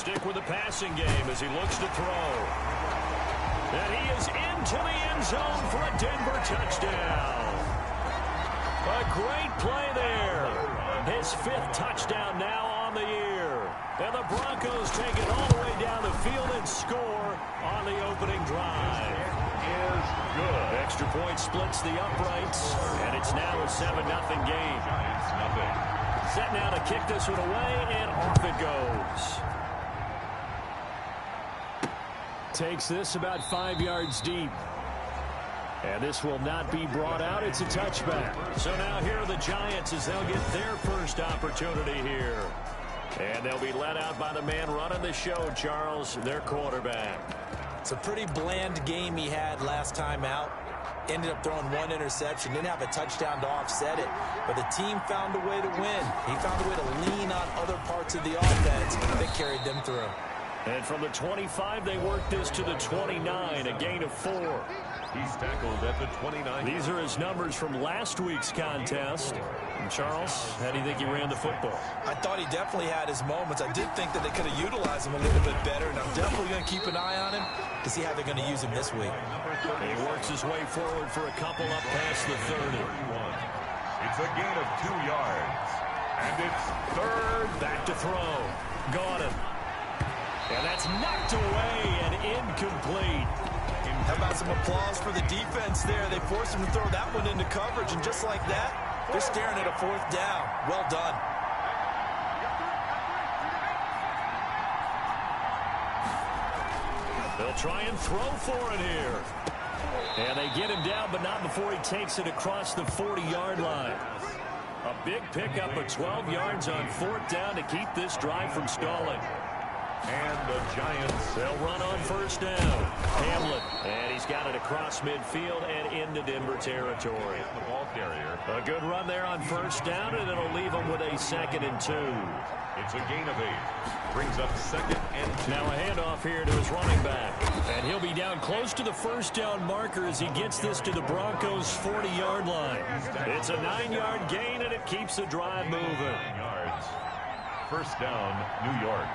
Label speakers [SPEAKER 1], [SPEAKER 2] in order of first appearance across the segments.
[SPEAKER 1] stick with the passing game as he looks to throw. And he is into the end zone for a Denver touchdown. A great play there. His 5th touchdown now on the year. And the Broncos take it all the way down the field and score on the opening drive.
[SPEAKER 2] Is good.
[SPEAKER 1] Extra point splits the uprights, and it's now a 7-0 game.
[SPEAKER 2] Giants nothing.
[SPEAKER 1] Set now to kick this one away, and off it goes. Takes this about 5 yards deep. And this will not be brought out. It's a touchback. So now here are the Giants as they'll get their first opportunity here. And they'll be led out by the man running the show, Charles, their quarterback.
[SPEAKER 3] It's a pretty bland game he had last time out. Ended up throwing 1 interception. Didn't have a touchdown to offset it. But the team found a way to win. He found a way to lean on other parts of the offense that carried them through.
[SPEAKER 1] And from the 25, they worked this to the 29, a gain of 4.
[SPEAKER 2] He's tackled at the 29.
[SPEAKER 1] These are his numbers from last week's contest. And Charles, how do you think he ran the football?
[SPEAKER 3] I thought he definitely had his moments. I did think that they could have utilized him a little bit better, and I'm definitely going to keep an eye on him to see how they're going to use him this week.
[SPEAKER 1] He works his way forward for a couple up past the 30.
[SPEAKER 2] It's a gain of 2 yards. And it's 3rd.
[SPEAKER 1] Back to throw. Got him. And that's knocked away and incomplete.
[SPEAKER 3] How about some applause for the defense there? They forced him to throw that one into coverage, and just like that, they're staring at a 4th down. Well done.
[SPEAKER 1] They'll try and throw for it here. And they get him down, but not before he takes it across the 40-yard line. A big pickup of 12 yards on 4th down to keep this drive from stalling.
[SPEAKER 2] And the Giants,
[SPEAKER 1] they'll run on 1st down. Hamlin, and he's got it across midfield and into Denver territory.
[SPEAKER 2] The ball carrier.
[SPEAKER 1] A good run there on 1st down, and it'll leave him with a 2nd and 2.
[SPEAKER 2] It's a gain of 8. Brings up 2nd and 2.
[SPEAKER 1] Now a handoff here to his running back. And he'll be down close to the 1st down marker as he gets this to the Broncos' 40-yard line. It's a 9-yard gain, and it keeps the drive moving.
[SPEAKER 2] 9 yards. 1st down, New York.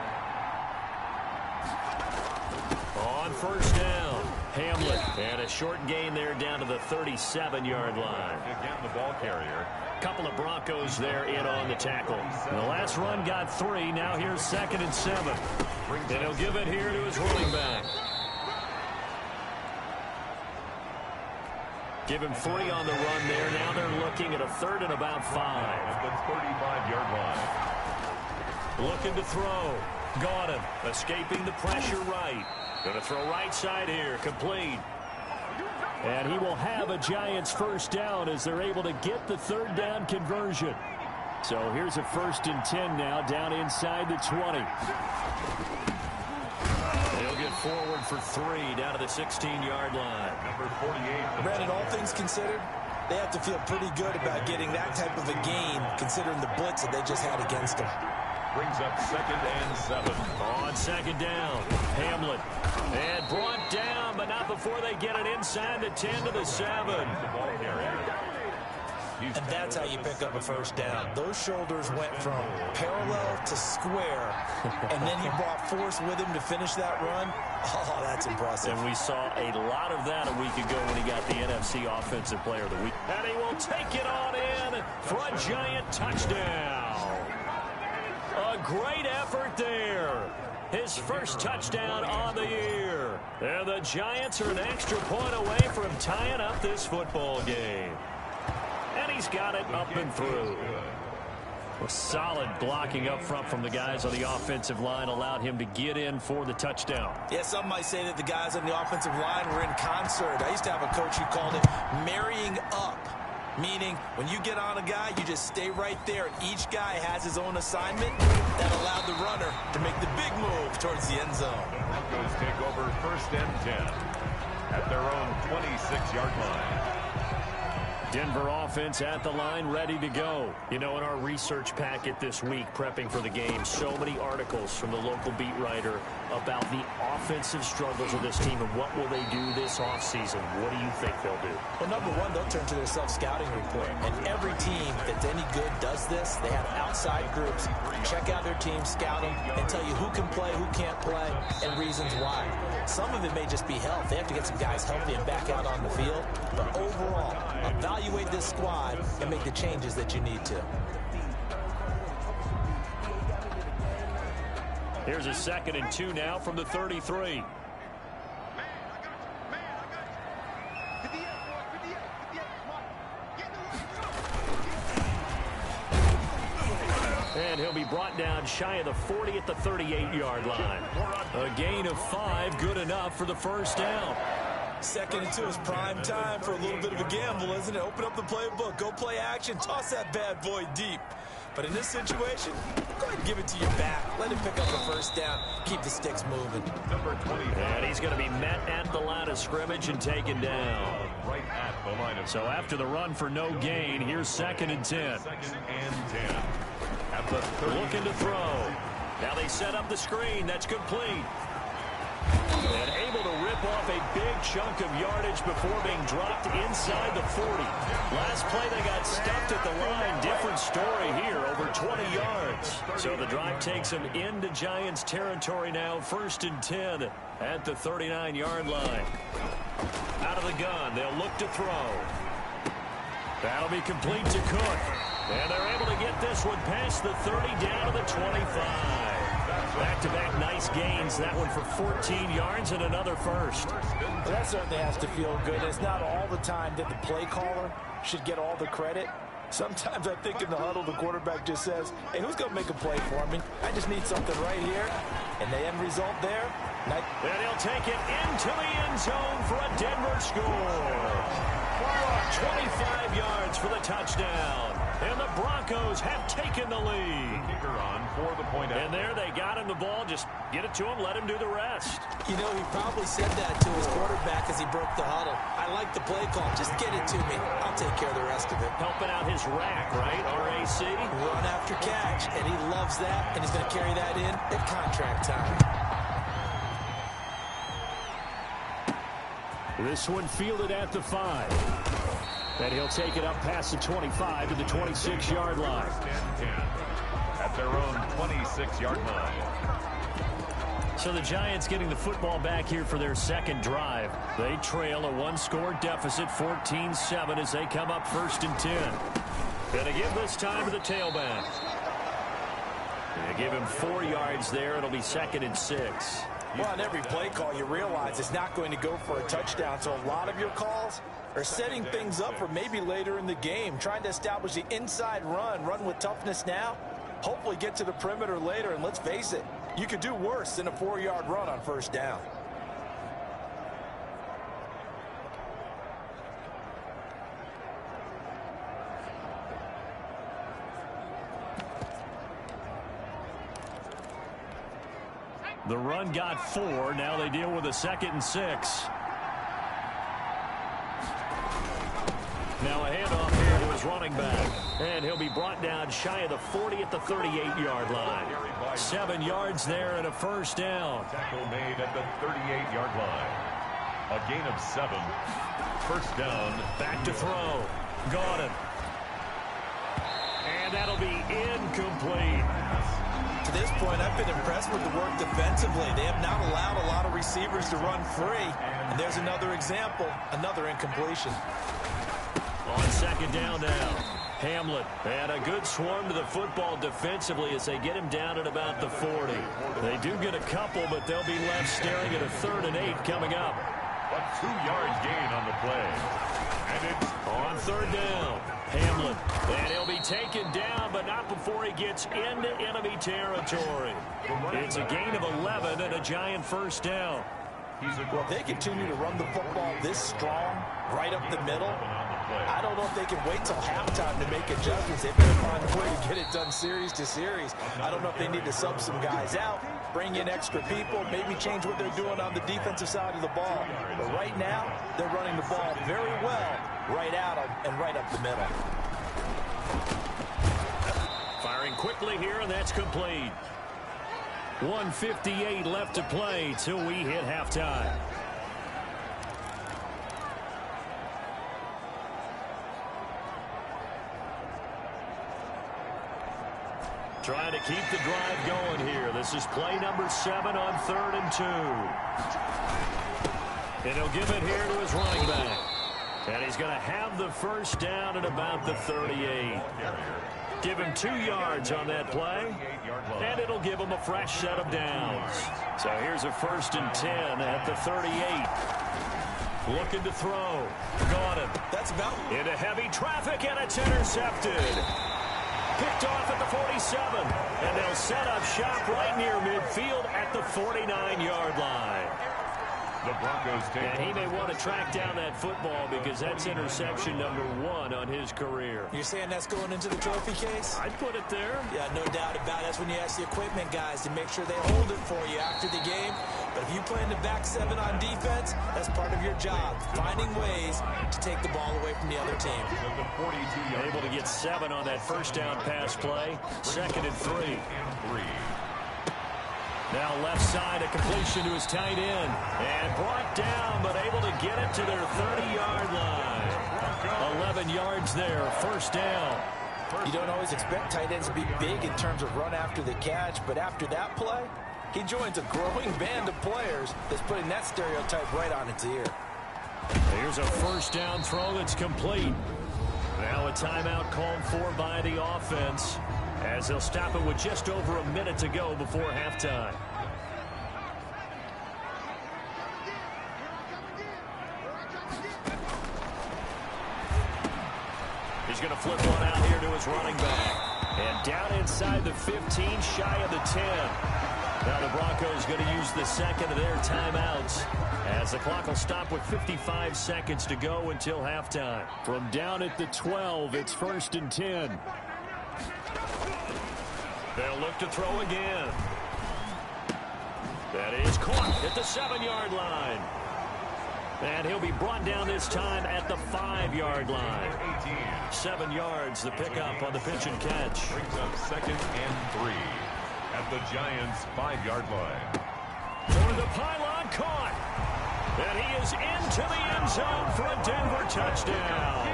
[SPEAKER 1] On 1st down, Hamlin, and a short gain there down to the 37-yard line.
[SPEAKER 2] Again, the ball carrier.
[SPEAKER 1] Couple of Broncos there in on the tackle. And the last run got 3. Now here's 2nd and 7. And he'll give it here to his running back. Give him 3 on the run there. Now they're looking at a 3rd and about 5.
[SPEAKER 2] At the 35-yard line.
[SPEAKER 1] Looking to throw. Got him. Escaping the pressure right. Going to throw right side here. Complete. And he will have a Giants 1st down as they're able to get the 3rd down conversion. So here's a 1st and 10 now down inside the 20. He'll get forward for 3 down to the 16-yard line.
[SPEAKER 2] Number 48.
[SPEAKER 3] Brandon, all things considered, they have to feel pretty good about getting that type of a gain considering the blitz that they just had against them.
[SPEAKER 2] Brings up 2nd and 7.
[SPEAKER 1] On 2nd down, Hamlin. And brought down, but not before they get it inside the 10 to the 7.
[SPEAKER 2] The ball carrier.
[SPEAKER 3] And that's how you pick up a 1st down. Those shoulders went from parallel to square, and then he brought force with him to finish that run. Oh, that's impressive.
[SPEAKER 1] And we saw a lot of that a week ago when he got the NFC Offensive Player of the Week. And he will take it on in for a Giant touchdown. A great effort there. His 1st touchdown on the year. And the Giants are an extra point away from tying up this football game. And he's got it up and through. A solid blocking up front from the guys on the offensive line allowed him to get in for the touchdown.
[SPEAKER 3] Yeah, some might say that the guys on the offensive line were in concert. I used to have a coach who called it marrying up. Meaning, when you get on a guy, you just stay right there. Each guy has his own assignment that allowed the runner to make the big move towards the end zone.
[SPEAKER 2] The Broncos take over 1st and 10 at their own 26-yard line.
[SPEAKER 1] Denver offense at the line, ready to go. You know, in our research packet this week, prepping for the game, so many articles from the local beat writer about the offensive struggles of this team and what will they do this offseason. What do you think they'll do?
[SPEAKER 3] Well, number one, they'll turn to their self-scouting report. And every team that's any good does this. They have outside groups. Check out their team, scout them, and tell you who can play, who can't play, and reasons why. Some of it may just be health. They have to get some guys healthy and back out on the field. But overall, evaluate this squad and make the changes that you need to.
[SPEAKER 1] Here's a 2nd and 2 now from the 33. And he'll be brought down shy of the 40 at the 38-yard line. A gain of 5, good enough for the first down.
[SPEAKER 3] 2nd and 2 is prime time for a little bit of a gamble, isn't it? Open up the playbook, go play action, toss that bad boy deep. But in this situation, go ahead and give it to your back. Let him pick up the first down. Keep the sticks moving.
[SPEAKER 2] Number 20.
[SPEAKER 1] And he's going to be met at the line of scrimmage and taken down.
[SPEAKER 2] Right at the line of
[SPEAKER 1] So after the run for no gain, here's 2nd and 10.
[SPEAKER 2] 2nd and 10. At the 30.
[SPEAKER 1] Looking to throw. Now they set up the screen. That's complete. And able to rip off a big chunk of yardage before being dropped inside the 40. Last play they got stuffed at the line. Different story here, over 20 yards. So the drive takes them into Giants territory now. 1st and 10 at the 39-yard line. Out of the gun, they'll look to throw. That'll be complete to Cook. And they're able to get this one past the 30 down to the 25. Back-to-back nice gains. That one for 14 yards and another first.
[SPEAKER 3] Well, that certainly has to feel good. It's not all the time that the play caller should get all the credit. Sometimes I think in the huddle, the quarterback just says, hey, who's going to make a play for me? I just need something right here. And the end result there.
[SPEAKER 1] And he'll take it into the end zone for a Denver score. 25 yards for the touchdown. And the Broncos have taken the lead.
[SPEAKER 2] Kicker on for the point.
[SPEAKER 1] And there they got him the ball. Just get it to him, let him do the rest.
[SPEAKER 3] You know, he probably said that to his quarterback as he broke the huddle. I like the play call. Just get it to me. I'll take care of the rest of it.
[SPEAKER 1] Helping out his rack, right? RAC.
[SPEAKER 3] Run after catch, and he loves that, and he's going to carry that in at contract time.
[SPEAKER 1] This one fielded at the 5. And he'll take it up past the 25 to the 26-yard line.
[SPEAKER 2] At their own 26-yard line.
[SPEAKER 1] So the Giants getting the football back here for their second drive. They trail a one-score deficit, 14-7, as they come up 1st and 10. Gonna give this time to the tailback. They give him 4 yards there. It'll be 2nd and 6.
[SPEAKER 3] Well, on every play call, you realize it's not going to go for a touchdown. So a lot of your calls are setting things up for maybe later in the game, trying to establish the inside run with toughness now, hopefully get to the perimeter later. And let's face it, you could do worse than a 4-yard run on 1st down.
[SPEAKER 1] The run got 4. Now they deal with a 2nd and 6. Now a handoff here to his running back. And he'll be brought down shy of the 40 at the 38-yard line. 7 yards there and a 1st down.
[SPEAKER 2] Tackle made at the 38-yard line. A gain of 7. 1st down.
[SPEAKER 1] Back to throw. Got him. And that'll be incomplete.
[SPEAKER 3] To this point, I've been impressed with the work defensively. They have not allowed a lot of receivers to run free. And there's another example, another incompletion.
[SPEAKER 1] On 2nd down now, Hamlet. And a good swarm to the football defensively as they get him down at about the 40. They do get a couple, but they'll be left staring at a 3rd and 8 coming up.
[SPEAKER 2] A 2-yard gain on the play. And it's
[SPEAKER 1] on 3rd down. Hamlet. And he'll be taken down, but not before he gets into enemy territory. It's a gain of 11 and a Giant 1st down.
[SPEAKER 3] Well, if they continue to run the football this strong, right up the middle, I don't know if they can wait till halftime to make adjustments. They've got to find a way to get it done series to series. I don't know if they need to sub some guys out bring in extra people, maybe change what they're doing on the defensive side of the ball. But right now, they're running the ball very well right out and right up the middle.
[SPEAKER 1] Firing quickly here, and that's complete. 1:58 left to play till we hit halftime. Trying to keep the drive going here. This is play number 7 on 3rd and 2. And he'll give it here to his running back. And he's going to have the first down at about the 38. Give him 2 yards on that play. And it'll give him a fresh set of downs. So here's a 1st and 10 at the 38. Looking to throw. Got him.
[SPEAKER 3] That's about
[SPEAKER 1] into heavy traffic, and it's intercepted. Picked off at the 47, and they'll set up shop right near midfield at the 49-yard line.
[SPEAKER 2] The Broncos take.
[SPEAKER 1] And he may want to track down that football because that's interception number 1 on his career.
[SPEAKER 3] You're saying that's going into the trophy case?
[SPEAKER 1] I'd put it there.
[SPEAKER 3] Yeah, no doubt about it. That's when you ask the equipment guys to make sure they hold it for you after the game. But if you play in the back 7 on defense, that's part of your job, finding ways to take the ball away from the other team.
[SPEAKER 1] Able to get 7 on that first down pass play. 2nd and 3. Now left side, a completion to his tight end. And brought down, but able to get it to their 30-yard line. 11 yards there, 1st down.
[SPEAKER 3] You don't always expect tight ends to be big in terms of run after the catch, but after that play, he joins a growing band of players that's putting that stereotype right on its ear.
[SPEAKER 1] Here's a 1st down throw that's complete. Now a timeout called for by the offense, as they'll stop it with just over a minute to go before halftime. He's going to flip one out here to his running back. And down inside the 15, shy of the 10. Now the Broncos going to use the 2nd of their timeouts, as the clock will stop with 55 seconds to go until halftime. From down at the 12, it's 1st and 10. They'll look to throw again. That is caught at the 7-yard line. And he'll be brought down this time at the 5-yard line. 7 yards, the pickup on the pitch and catch.
[SPEAKER 2] Brings up 2nd and 3 at the Giants' 5-yard line.
[SPEAKER 1] For the pylon, caught. And he is into the end zone for a Denver touchdown.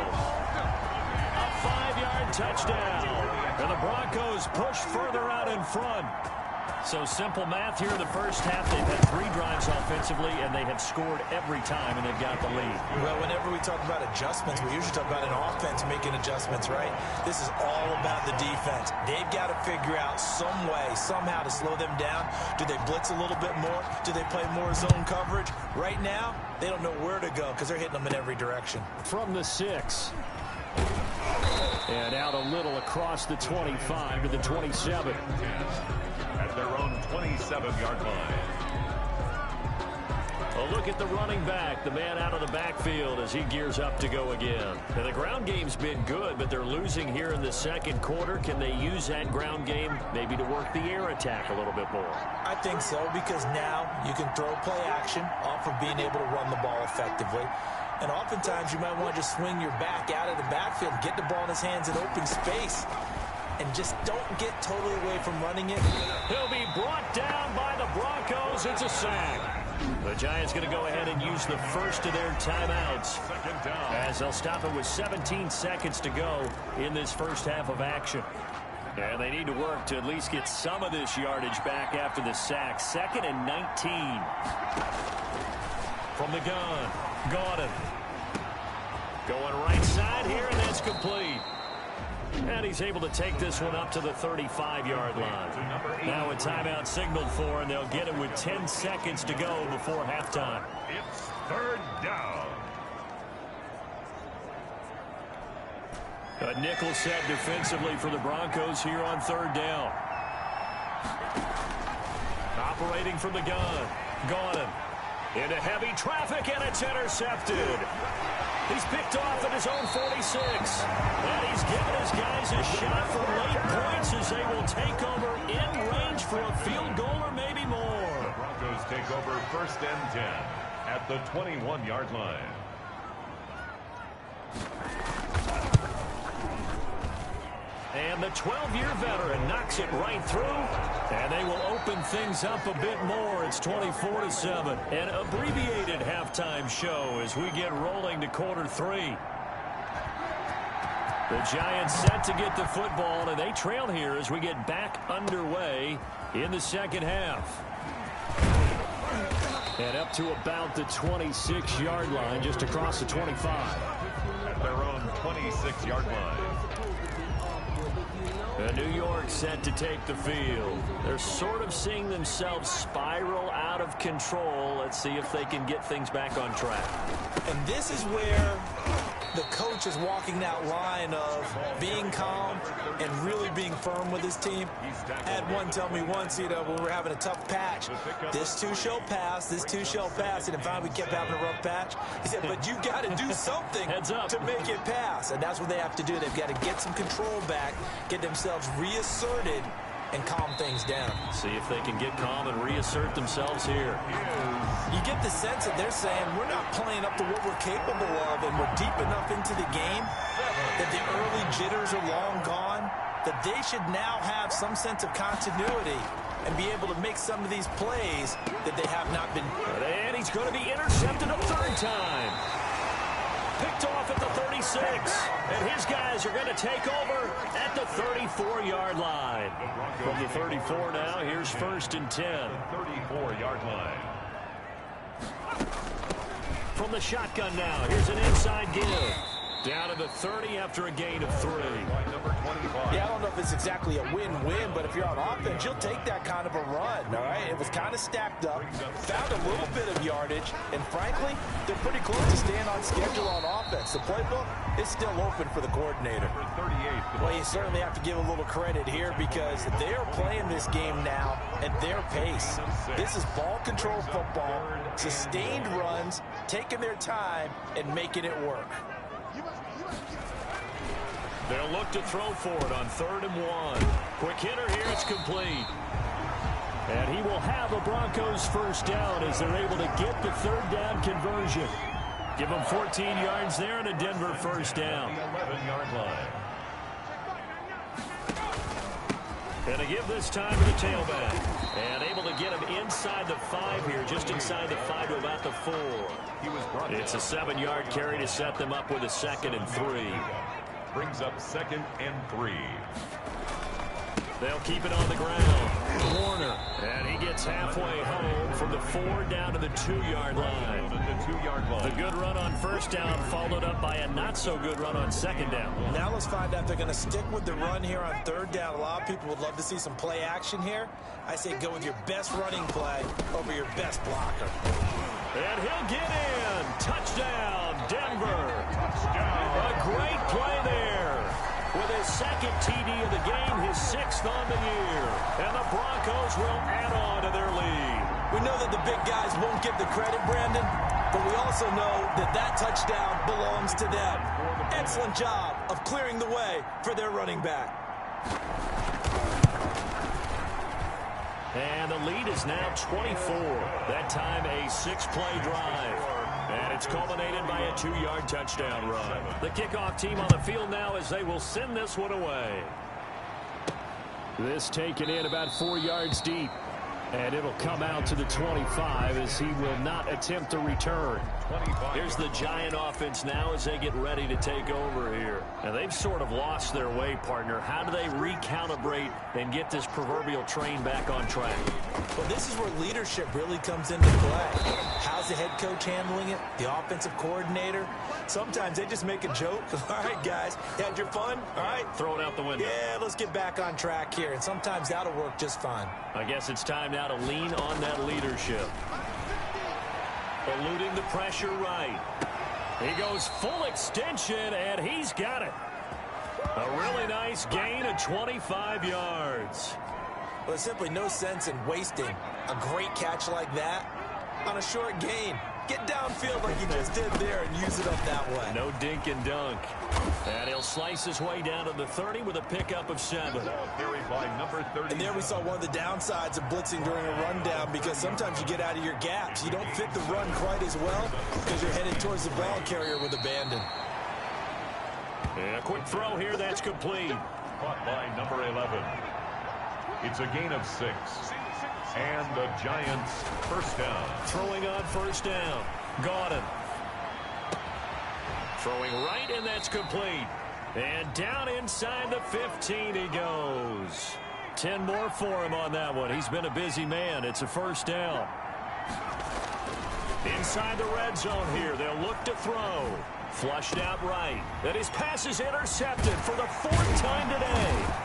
[SPEAKER 1] A 5-yard touchdown. And the Broncos push further out in front. So simple math here in the first half. They've had 3 drives offensively, and they have scored every time, and they've got the lead.
[SPEAKER 3] Well, whenever we talk about adjustments, we usually talk about an offense making adjustments, right? This is all about the defense. They've got to figure out some way, somehow to slow them down. Do they blitz a little bit more? Do they play more zone coverage? Right now, they don't know where to go because they're hitting them in every direction.
[SPEAKER 1] From the 6. And out a little across the 25 to the 27.
[SPEAKER 2] At their own 27-yard line.
[SPEAKER 1] A look at the running back, the man out of the backfield as he gears up to go again. Now, the ground game's been good, but they're losing here in the 2nd quarter. Can they use that ground game maybe to work the air attack a little bit more?
[SPEAKER 3] I think so, because now you can throw play action off of being able to run the ball effectively. And oftentimes you might want to just swing your back out of the backfield, get the ball in his hands in open space, and just don't get totally away from running it.
[SPEAKER 1] He'll be brought down by the Broncos. It's a sack. The Giants going to go ahead and use the first of their timeouts,
[SPEAKER 2] 2nd down,
[SPEAKER 1] as they'll stop it with 17 seconds to go in this first half of action. And they need to work to at least get some of this yardage back after the sack. 2nd and 19. From the gun, got him. Going right side here, and that's complete. And he's able to take this one up to the 35-yard line. Now a timeout signaled for, and they'll get it with 10 seconds to go before halftime.
[SPEAKER 2] It's 3rd down.
[SPEAKER 1] A nickel set defensively for the Broncos here on 3rd down. Operating from the gun. Got him. Into heavy traffic, and it's intercepted. He's picked off at his own 46. And he's given his guys a shot for late points as they will take over in range for a field goal or maybe more.
[SPEAKER 2] The Broncos take over 1st and 10 at the 21-yard line.
[SPEAKER 1] And the 12-year veteran knocks it right through, and they will open things up a bit more. It's 24-7, an abbreviated halftime show as we get rolling to quarter 3. The Giants set to get the football, and they trail here as we get back underway in the second half. And up to about the 26-yard line, just across the 25.
[SPEAKER 2] At their own 26-yard line.
[SPEAKER 1] New York set to take the field. They're sort of seeing themselves spiral out of control. Let's see if they can get things back on track.
[SPEAKER 3] And this is where the coach is walking that line of being calm and really being firm with his team. I had one tell me once, when we were having a tough patch, this too shall pass, this too shall pass, and finally we kept having a rough patch. He said, but you got to do something to make it pass, and that's what they have to do. They've got to get some control back, get themselves reasserted, and calm things down.
[SPEAKER 1] See if they can get calm and reassert themselves here.
[SPEAKER 3] You get the sense that they're saying we're not playing up to what we're capable of, and we're deep enough into the game that the early jitters are long gone, that they should now have some sense of continuity and be able to make some of these plays that they have not been.
[SPEAKER 1] And he's going to be intercepted a 3rd time. Picked off at the 36, and his guys are going to take over at the 34-yard line. From the 34 now, here's 1st and 10.
[SPEAKER 2] 34-yard line.
[SPEAKER 1] From the shotgun now, here's an inside give. Down to the 30 after a gain of 3.
[SPEAKER 3] Yeah, I don't know if it's exactly a win-win, but if you're on offense, you'll take that kind of a run, all right? It was kind of stacked up, found a little bit of yardage, and frankly, they're pretty close to staying on schedule on offense. The playbook is still open for the coordinator. Well, you certainly have to give a little credit here because they are playing this game now at their pace. This is ball control football, sustained runs, taking their time, and making it work.
[SPEAKER 1] They'll look to throw for it on 3rd and 1. Quick hitter here, it's complete. And he will have a Broncos 1st down as they're able to get the 3rd down conversion. Give them 14 yards there and a Denver 1st down.
[SPEAKER 2] 11-yard line.
[SPEAKER 1] And to give this time to the tailback. And able to get him inside the 5 here, just inside the 5 to about the 4. It's a 7-yard carry to set them up with a 2nd and 3.
[SPEAKER 2] Brings up 2nd and 3.
[SPEAKER 1] They'll keep it on the ground. Warner, and he gets halfway home from the 4 down to the 2-yard line. The good run on 1st down followed up by a not-so-good run on 2nd down.
[SPEAKER 3] Now let's find out if they're going to stick with the run here on 3rd down. A lot of people would love to see some play action here. I say go with your best running play over your best blocker.
[SPEAKER 1] And he'll get in. Touchdown, Denver. A great play there. With his 2nd TD of the game, his 6th on the year. And the Broncos will add on to their lead.
[SPEAKER 3] We know that the big guys won't get the credit, Brandon, but we also know that that touchdown belongs to them. Excellent job of clearing the way for their running back.
[SPEAKER 1] And the lead is now 24. That time a 6-play drive. And it's culminated by a 2-yard touchdown run. The kickoff team on the field now as they will send this one away. This taken in about 4 yards deep. And it'll come out to the 25 as he will not attempt to return. Here's the Giant offense now as they get ready to take over here. And they've sort of lost their way, partner. How do they recalibrate and get this proverbial train back on track?
[SPEAKER 3] Well, this is where leadership really comes into play. How's the head coach handling it? The offensive coordinator? Sometimes they just make a joke. All right, guys, you had your fun? All right.
[SPEAKER 1] Throw it out the window.
[SPEAKER 3] Yeah, let's get back on track here. And sometimes that'll work just fine.
[SPEAKER 1] I guess it's time now to lean on that leadership. Eluding the pressure right. He goes full extension, and he's got it. A really nice gain of 25 yards.
[SPEAKER 3] Well, there's simply no sense in wasting a great catch like that on a short gain. Get downfield like you just did there and use it up that way.
[SPEAKER 1] No dink and dunk. And he'll slice his way down to the 30 with a pickup of 7.
[SPEAKER 3] And there we saw one of the downsides of blitzing during a rundown, because sometimes you get out of your gaps. You don't fit the run quite as well because you're headed towards the ball carrier with abandon.
[SPEAKER 1] And a quick throw here, that's complete.
[SPEAKER 2] Caught by number 11. It's a gain of 6. And the Giants first down.
[SPEAKER 1] Throwing on first down. Gordon. Throwing right, and that's complete. And down inside the 15 he goes. 10 more for him on that one. He's been a busy man. It's a first down. Inside the red zone here. They'll look to throw. Flushed out right. And his pass is intercepted for the 4th time today.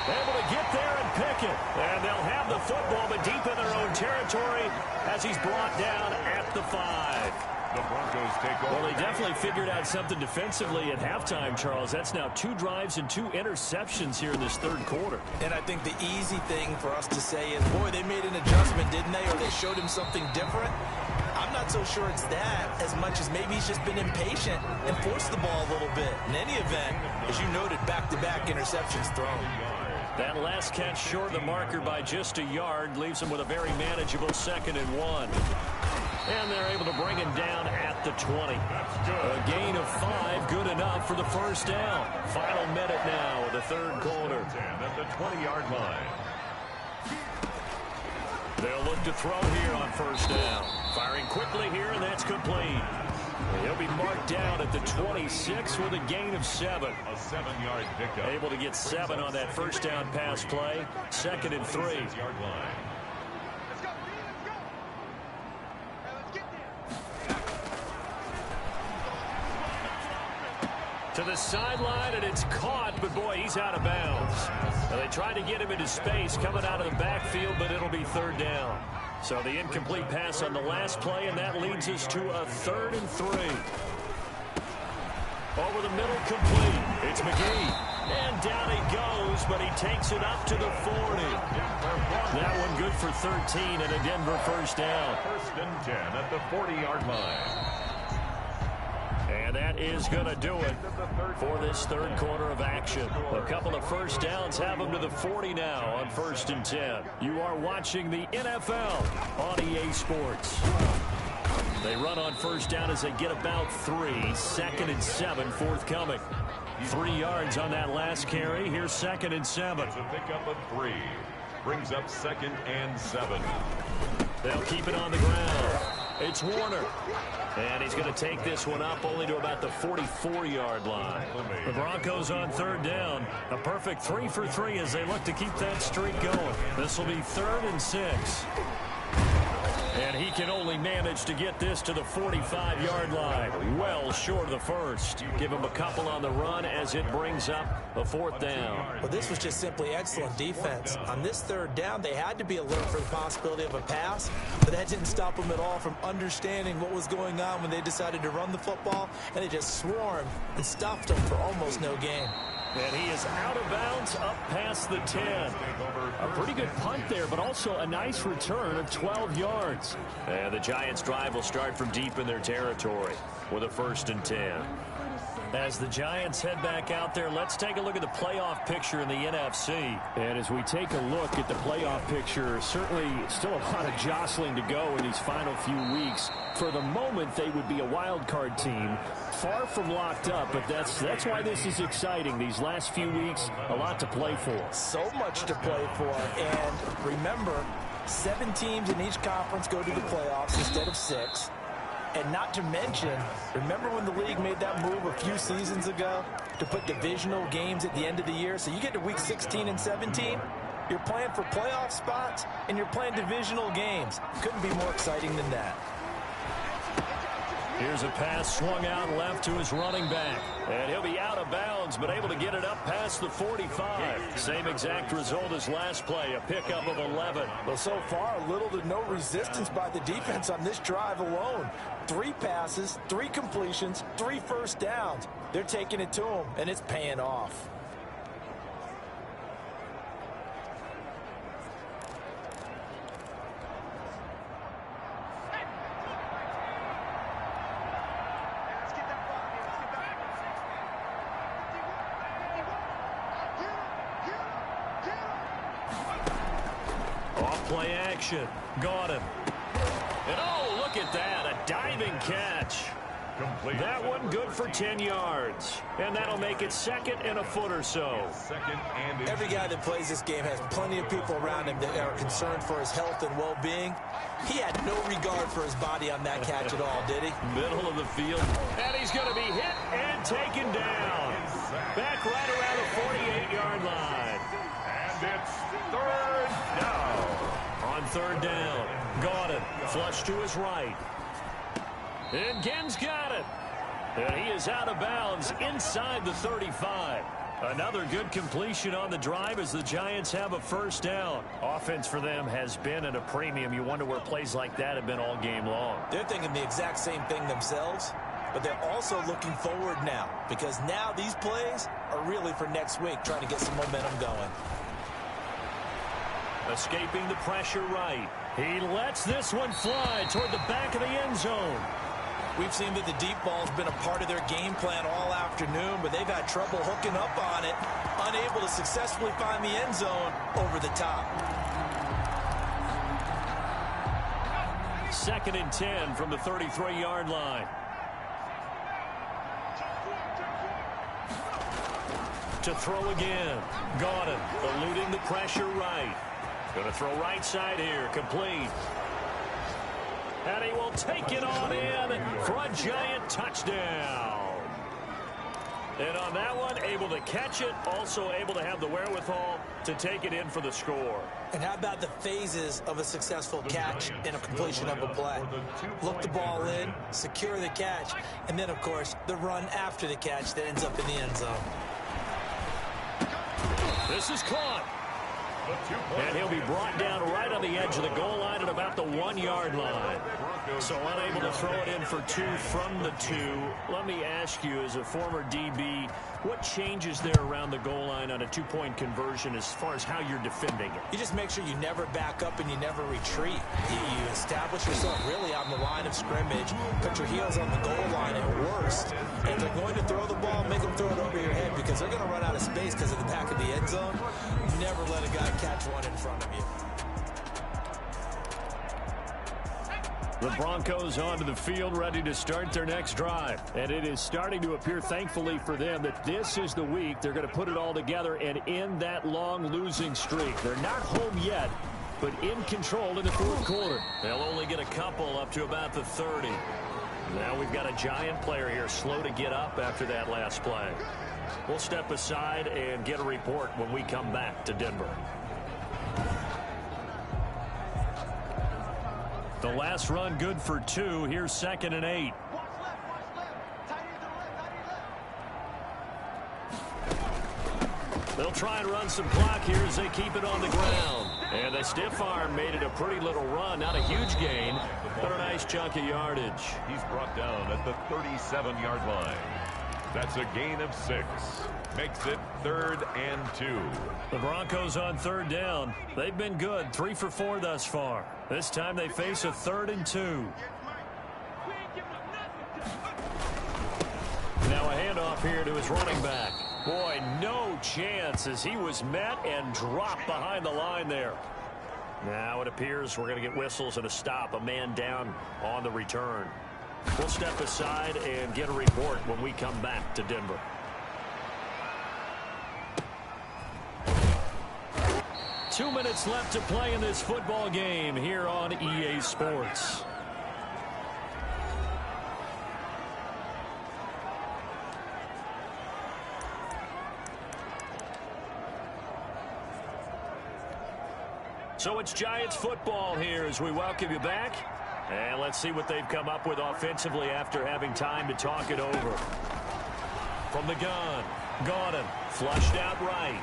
[SPEAKER 1] Able to get there and pick it. And they'll have the football, but deep in their own territory as he's brought down at the 5.
[SPEAKER 2] The Broncos take over.
[SPEAKER 1] Well, they definitely figured out something defensively at halftime, Charles. That's now 2 drives and 2 interceptions here in this 3rd quarter.
[SPEAKER 3] And I think the easy thing for us to say is, boy, they made an adjustment, didn't they? Or they showed him something different. I'm not so sure it's that as much as maybe he's just been impatient and forced the ball a little bit. In any event, as you noted, back-to-back interceptions thrown.
[SPEAKER 1] That last catch short of the marker by just a yard leaves him with a very manageable 2nd and 1. And they're able to bring him down at the 20. A gain of 5, good enough for the first down. Final minute now of the 3rd quarter.
[SPEAKER 2] At the 20-yard line.
[SPEAKER 1] They'll look to throw here on first down. Firing quickly here, and that's complete. He'll be marked down at the 26 with a gain of 7.
[SPEAKER 2] A 7-yard pickup.
[SPEAKER 1] Able to get 7 on that first down pass play. 2nd and 3.
[SPEAKER 2] 6-yard line.
[SPEAKER 1] To the sideline, and it's caught, but boy, he's out of bounds. Now, they tried to get him into space coming out of the backfield, but it'll be 3rd down. So the incomplete pass on the last play, and that leads us to a 3rd and 3. Over the middle, complete. It's McGee. And down he goes, but he takes it up to the 40. That one good for 13 and a Denver first down.
[SPEAKER 2] 1st and 10 at the 40-yard line.
[SPEAKER 1] And that is going to do it for this 3rd quarter of action. A couple of first downs have them to the 40 now on 1st and 10. You are watching the NFL on EA Sports. They run on first down as they get about 3. 2nd and 7 forthcoming. 3 yards on that last carry. Here's 2nd and 7.
[SPEAKER 2] It's a pickup of 3. Brings up 2nd and 7.
[SPEAKER 1] They'll keep it on the ground. It's Warner. And he's going to take this one up only to about the 44-yard line. The Broncos on 3rd down. A perfect 3 for 3 as they look to keep that streak going. This will be 3rd and 6. And he can only manage to get this to the 45-yard line. Well short of the first. Give him a couple on the run as it brings up a 4th down.
[SPEAKER 3] Well, this was just simply excellent defense. On this 3rd down, they had to be alert for the possibility of a pass, but that didn't stop them at all from understanding what was going on when they decided to run the football, and they just swarmed and stuffed them for almost no gain.
[SPEAKER 1] And he is out of bounds up past the 10. A pretty good punt there, but also a nice return of 12 yards. And the Giants' drive will start from deep in their territory with a 1st and 10. As the Giants head back out there, let's take a look at the playoff picture in the NFC. And as we take a look at the playoff picture, certainly still a lot of jostling to go in these final few weeks. For the moment, they would be a wild card team, far from locked up, but that's why this is exciting. These last few weeks, a lot to play for.
[SPEAKER 3] So much to play for, and remember, 7 teams in each conference go to the playoffs instead of 6. And not to mention, remember when the league made that move a few seasons ago to put divisional games at the end of the year? So you get to week 16 and 17, you're playing for playoff spots, and you're playing divisional games. Couldn't be more exciting than that.
[SPEAKER 1] Here's a pass swung out left to his running back. And he'll be out of bounds, but able to get it up past the 45. Same exact result as last play, a pickup of 11.
[SPEAKER 3] Well, so far, little to no resistance by the defense on this drive alone. 3 passes, 3 completions, 3 first downs. They're taking it to him, and it's paying off.
[SPEAKER 1] Play action. Got him. And oh, look at that. A diving catch.
[SPEAKER 2] Complete.
[SPEAKER 1] That one good for 10 yards. And that'll make it second and a foot or so.
[SPEAKER 2] Second and
[SPEAKER 3] Every guy that plays this game has plenty of people around him that are concerned for his health and well-being. He had no regard for his body on that catch at all, did he?
[SPEAKER 1] Middle of the field. And he's going to be hit and taken down. Back right around the 48-yard line.
[SPEAKER 2] And it's third down.
[SPEAKER 1] On third down, got it. Flush to his right. And Gen's got it. And he is out of bounds inside the 35. Another good completion on the drive as the Giants have a first down. Offense for them has been at a premium. You wonder where plays like that have been all game long.
[SPEAKER 3] They're thinking the exact same thing themselves, but they're also looking forward now because now these plays are really for next week, trying to get some momentum going.
[SPEAKER 1] Escaping the pressure right. He lets this one fly toward the back of the end zone.
[SPEAKER 3] We've seen that the deep ball's been a part of their game plan all afternoon, but they've had trouble hooking up on it, unable to successfully find the end zone over the top.
[SPEAKER 1] 2nd and 10 from the 33-yard line. To throw again. Got him. Eluding the pressure right. Going to throw right side here. Complete. And he will take it on in for a Giant touchdown. And on that one, able to catch it, also able to have the wherewithal to take it in for the score.
[SPEAKER 3] And how about the phases of a successful catch and a completion of a play? Look the ball in, secure the catch, and then, of course, the run after the catch that ends up in the end zone.
[SPEAKER 1] This is caught. And he'll be brought down right on the edge of the goal line at about the 1-yard line. So unable to throw it in for 2 from the 2. Let me ask you, as a former DB, what changes there around the goal line on a 2-point conversion as far as how you're defending it?
[SPEAKER 3] You just make sure you never back up and you never retreat. You establish yourself really on the line of scrimmage, put your heels on the goal line at worst. If they're going to throw the ball, make them throw it over your head because they're going to run out of space because of the back of the end zone. Never let a guy catch one in front of you.
[SPEAKER 1] The Broncos onto the field, ready to start their next drive. And it is starting to appear, thankfully for them, that this is the week they're going to put it all together and end that long losing streak. They're not home yet, but in control in the fourth quarter. They'll only get a couple up to about the 30. Now we've got a Giant player here slow to get up after that last play. We'll step aside and get a report when we come back to Denver. The last run good for 2. Here's 2nd and 8. They'll try and run some clock here as they keep it on the ground. And the stiff arm made it a pretty little run. Not a huge gain, but a nice chunk of yardage.
[SPEAKER 2] He's brought down at the 37-yard line. That's a gain of 6. Makes it 3rd and 2.
[SPEAKER 1] The Broncos on 3rd down. They've been good, 3 for 4 thus far. This time they face a 3rd and 2. Now a handoff here to his running back. Boy, no chance as he was met and dropped behind the line there. Now it appears we're going to get whistles and a stop. A man down on the return. We'll step aside and get a report when we come back to Denver. Two minutes left to play in this football game here on EA Sports. So it's Giants football here as we welcome you back. And let's see what they've come up with offensively after having time to talk it over. From the gun, Gordon, flushed out right.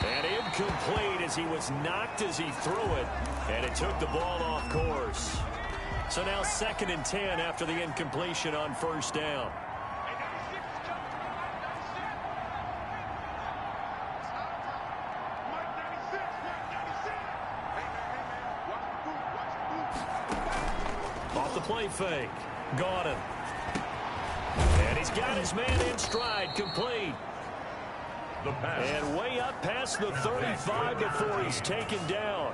[SPEAKER 1] And incomplete as he was knocked as he threw it. And it took the ball off course. So now 2nd and 10 after the incompletion on 1st down. Off the play fake. Gordon. And he's got his man in stride, complete.
[SPEAKER 2] The pass.
[SPEAKER 1] And way up past the 35 before he's taken down.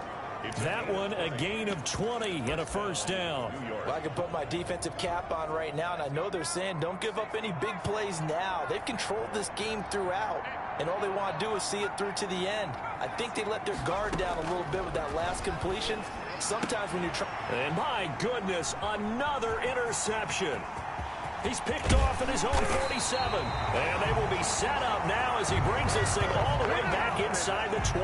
[SPEAKER 1] That one a gain of 20 and a first down.
[SPEAKER 3] Well, I can put my defensive cap on right now, and I know they're saying don't give up any big plays now. They've controlled this game throughout, and all they want to do is see it through to the end. I think they let their guard down a little bit with that last completion. Sometimes when you're trying...
[SPEAKER 1] And my goodness, another interception. He's picked off at his own 47. And they will be set up now as he brings this thing all the way back inside the 20.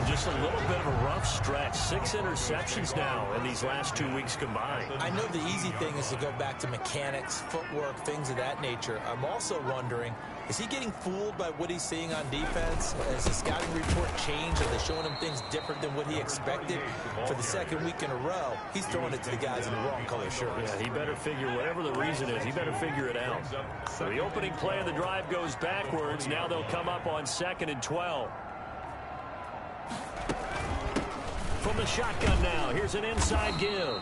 [SPEAKER 1] Just a little bit of a rough stretch. 6 interceptions now in these last 2 weeks combined.
[SPEAKER 3] I know the easy thing is to go back to mechanics, footwork, things of that nature. I'm also wondering, is he getting fooled by what he's seeing on defense? Has the scouting report changed? Are they showing him things different than what he expected? For the second week in a row, he's throwing it to the guys in the wrong color shirts.
[SPEAKER 1] Yeah, he better figure, whatever the reason is, he better figure it out. So the opening play of the drive goes backwards. Now they'll come up on 2nd and 12. From the shotgun now, here's an inside give.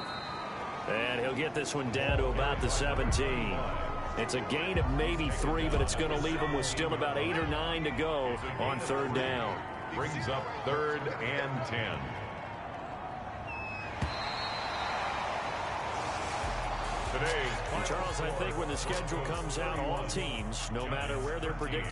[SPEAKER 1] And he'll get this one down to about the 17. It's a gain of maybe 3, but it's going to leave him with still about 8 or 9 to go on 3rd down.
[SPEAKER 2] Brings up 3rd and 10. Today,
[SPEAKER 1] Charles, I think when the schedule comes out, all teams, no matter where they're predicted,